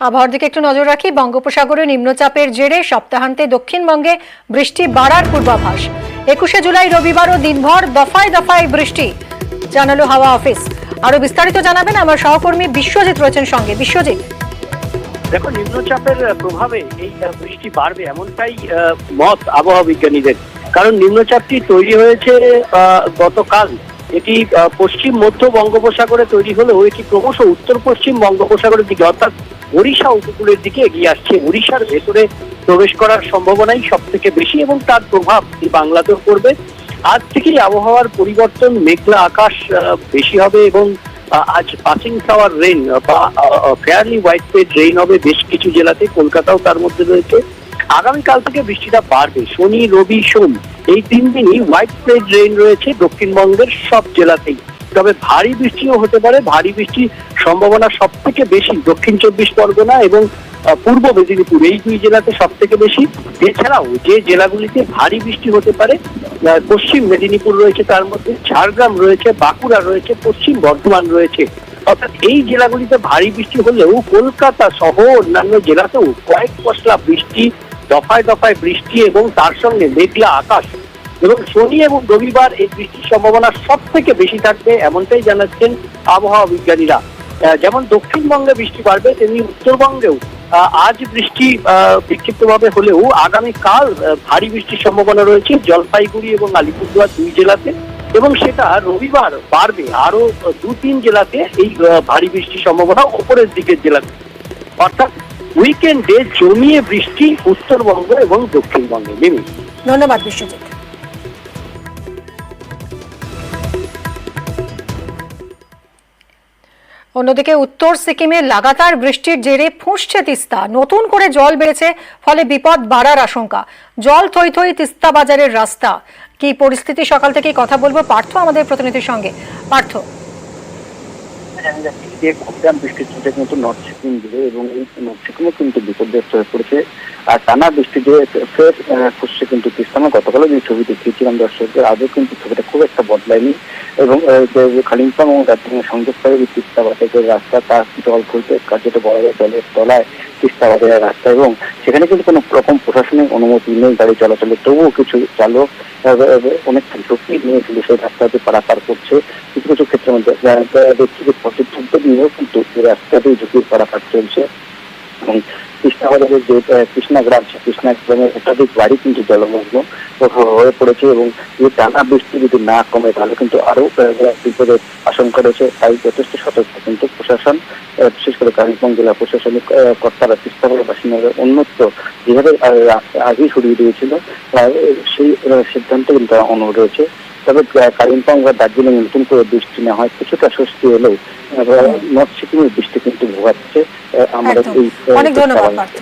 আবহাওয়ার দিকে একটু নজর রাখি। বঙ্গোপসাগরে নিম্নচাপের জেরে সপ্তাহান্তে দক্ষিণবঙ্গে বৃষ্টি বাড়ার পূর্বাভাস। 21শে জুলাই রবিবারও দিনভর দফায় দফায় বৃষ্টি, জানালো হাওয়া অফিস। আরো বিস্তারিত জানাবেন আমার সহকর্মী বিশ্বজিৎ রয়েছেন সঙ্গে। বিশ্বজিৎ, দেখো, নিম্নচাপের প্রভাবে এই বৃষ্টি বাড়বে এমনটাই মত আবহাওয়া বিজ্ঞানীদের। কারণ নিম্নচাপটি তৈরি হয়েছে গতকাল। এটি পশ্চিম মধ্য বঙ্গোপসাগরে তৈরি হলেও এটি ক্রমশ উত্তর পশ্চিম বঙ্গোপসাগরের দিকে অর্থাৎ ওড়িশা উপকূলের দিকে এগিয়ে আসছে। ওড়িশার ভেতরে প্রবেশ করার সম্ভাবনাই সব থেকে বেশি এবং তার প্রভাব বাংলাতেও পড়বে। আজ থেকেই আবহাওয়ার পরিবর্তন, মেঘলা আকাশ বেশি হবে এবং আজ পাসিং শাওয়ার রেইন বা ফেয়ারলি হোয়াইট স্প্রেড রেইন হবে বেশ কিছু জেলাতে, কলকাতাও তার মধ্যে রয়েছে। আগামীকাল থেকে বৃষ্টিটা বাড়বে। শনি, রবি, সোম এই 3 দিনই হোয়াইট স্প্রেড রেইন রয়েছে দক্ষিণবঙ্গের সব জেলাতেই। তবে ভারী বৃষ্টিও হতে পারে। ভারী বৃষ্টির সম্ভাবনা সব থেকে বেশি দক্ষিণ 24 পরগনা এবং পূর্ব মেদিনীপুর, এই 2 জেলাতে সব থেকে বেশি। এছাড়াও যে জেলাগুলিতে ভারী বৃষ্টি হতে পারে, পশ্চিম মেদিনীপুর রয়েছে, তার মধ্যে ঝাড়গ্রাম রয়েছে, বাঁকুড়া রয়েছে, পশ্চিম বর্ধমান রয়েছে। অর্থাৎ এই জেলাগুলিতে ভারী বৃষ্টি হলেও কলকাতা সহ অন্যান্য জেলাতেও কয়েক পশলা বৃষ্টি, দফায় দফায় বৃষ্টি এবং তার সঙ্গে মেঘলা আকাশ। এবং শনি এবং রবিবার এই বৃষ্টির সম্ভাবনা সব থেকে বেশি থাকবে এমনটাই জানাচ্ছেন আবহাওয়া বিজ্ঞানীরা। যেমন দক্ষিণবঙ্গে বৃষ্টি বাড়বে, তেমনি উত্তরবঙ্গেও আজ বৃষ্টি বিক্ষিপ্তভাবে হলেও আগামীকাল ভারী বৃষ্টির সম্ভাবনা রয়েছে জলপাইগুড়ি এবং আলিপুরদুয়ার 2 জেলাতে, এবং সেটা রবিবার বাড়বে আরো 2-3 জেলাতে। এই ভারী বৃষ্টির সম্ভাবনা ওপরের দিকের জেলাতে, অর্থাৎ উইকেন্ডে জমিয়ে বৃষ্টি উত্তরবঙ্গ এবং দক্ষিণবঙ্গে। মিমি, ধন্যবাদ বিশ্বজিৎ। অন্যদিকে উত্তর সিকিমে লাগাতার বৃষ্টির জেরে ফুঁসছে তিস্তা। নতুন করে জল বেড়েছে, ফলে বিপদ বাড়ার আশঙ্কা। জল থই থই তিস্তা বাজারের রাস্তা। কি পরিস্থিতি সকাল থেকে কথা বলবো পার্থ আমাদের প্রতিনিধির সঙ্গে। পার্থ, বৃষ্টির চলছে কিন্তু নর্থ সিকিম জুড়ে, এবং এই নর্থ সিকিমও কিন্তু বিপর্যস্ত হয়ে পড়েছে। আর টানা বৃষ্টি যে ফের ফুসছে কিন্তু তিস্তা। গতকালও যে ছবি দেখিয়েছিলাম দর্শকদের, আজও কিন্তু ছবিটা খুব একটা বদলায়নি। এবং কালিম্পং এবং দার্জিলিং সংযোগকারী যে তিস্তা বাজারের রাস্তা, তার জল ফুলতে কার্যত বলা যায় জলের তলায় তিস্তা বাজারের রাস্তা। এবং সেখানে কিন্তু কোনো রকম প্রশাসনিক অনুমতি নেই গাড়ি চলাচলের। তবুও কিছু চালক অনেকটা ঝুঁকি নিয়ে কিন্তু সেই রাস্তাতে পারাপার করছে। কিছু কিছু ক্ষেত্রের মধ্যে দেখছি যে পথে নিয়েও কিন্তু এই রাস্তাতেই ঝুঁকির পারাপার চলছে। এবং কৃষ্ণা বাজারের যে কৃষ্ণাগ্রাম, সেই কৃষ্ণাগ্রামের একাধিক বাড়ি কিন্তু জলমগ্ন হয়ে পড়েছে। এবং এই টানা বৃষ্টি যদি না কমে তাহলে কিন্তু আরো বিপদের আশঙ্কা রয়েছে। তাই যথেষ্ট সতর্ক কিন্তু প্রশাসন, বিশেষ করে কালিম্পং জেলা প্রশাসনিক কর্তারা তিস্তা বাসিন্দারা অন্যত্র যেভাবে আগেই সরিয়ে দিয়েছিল সেই সিদ্ধান্ত কিন্তু অনুরোধ রয়েছে। তবে কালিম্পং বা দার্জিলিং নতুন করে বৃষ্টি না হয় কিছুটা স্বস্তি হলেও নর্থ সিকিমের বৃষ্টি কিন্তু ভোগাচ্ছে আমাদের। অনেক ধন্যবাদ পার্থ।